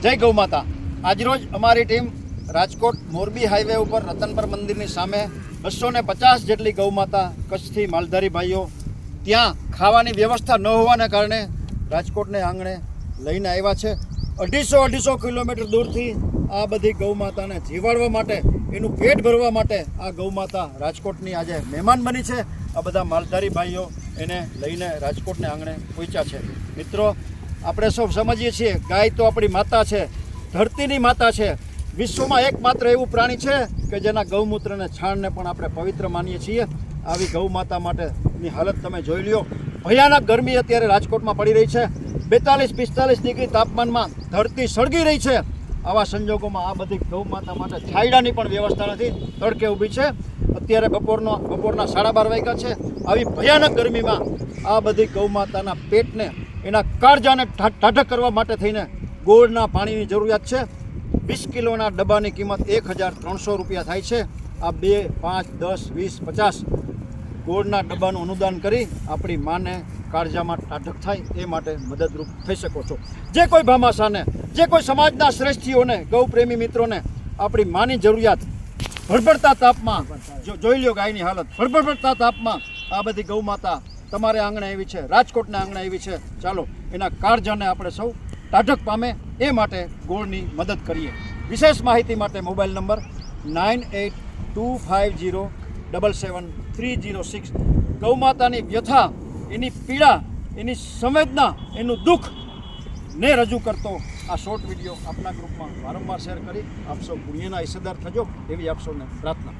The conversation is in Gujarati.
જય ગૌ માતા। આજરોજ અમારી ટીમ રાજકોટ મોરબી હાઈવે ઉપર રતનપર મંદિરની સામે 250 જેટલી ગૌ માતા કચ્છથી માલધારી ભાઈઓ ત્યાં ખાવાની વ્યવસ્થા ન હોવાને કારણે રાજકોટને આંગણે લઈને આવ્યા છે। 250 કિલોમીટર દૂરથી આ બધી ગૌ માતાને જીવાડવા માટે, એનું પેટ ભરવા માટે આ ગૌ માતા રાજકોટની આજે મહેમાન બની છે। આ બધા માલધારી ભાઈઓ એને લઈને રાજકોટને આંગણે પહોંચ્યા છે। મિત્રો, આપણે સૌ સમજીએ છીએ ગાય તો આપણી માતા છે, ધરતીની માતા છે। વિશ્વમાં એકમાત્ર એવું પ્રાણી છે કે જેના ગૌમૂત્ર અને છાણને પણ આપણે પવિત્ર માનીએ છીએ। આવી ગૌ માતા માટેની હાલત તમે જોઈ લ્યો। ભયાનક ગરમી અત્યારે રાજકોટમાં પડી રહી છે। 42-45 ડિગ્રી તાપમાનમાં ધરતી સળગી રહી છે। આવા સંજોગોમાં આ બધી ગૌ માતા માટે છાયડાની પણ વ્યવસ્થા નથી, તડકે ઊભી છે। અત્યારે બપોરના 12:30 વાગ્યા છે। આવી ભયાનક ગરમીમાં આ બધી ગૌ માતાના પેટને, એના કાળજાને ટાઢક કરવા માટે થઈને ગોળના પાણીની જરૂરિયાત છે। 20 કિલોના ડબ્બાની કિંમત 1300 રૂપિયા થાય છે। આ 2, 5, 10, 20, 50 ગોળના ડબ્બાનું અનુદાન કરી આપણી માને કાળજામાં ટાઢક થાય એ માટે મદદરૂપ થઈ શકો છો। જે કોઈ ભામાશાને, જે કોઈ સમાજના શ્રેષ્ઠીઓને, ગૌપ્રેમી મિત્રોને આપણી માની જરૂરિયાત ભડભડતા તાપમાં, જોઈ લ્યો ગાયની હાલત, ભડભડતા તાપમાં આ બધી ગૌ માતા તમારે આંગણે આવી છે, રાજકોટના આંગણે આવી છે। ચાલો એના કાળજાને આપણે સૌ ટાઢક પામે એ માટે ગોળની મદદ કરીએ। વિશેષ માહિતી માટે મોબાઈલ નંબર 9825077306। ગૌ માતાની વ્યથા, એની પીડા, એની સંવેદના, એનું દુઃખ ને રજૂ કરતો આ શોર્ટ વિડીયો આપના ગ્રુપમાં વારંવાર શેર કરી આપ સૌ પુણ્યના હિસ્સેદાર થજો એવી આપ સૌને પ્રાર્થના।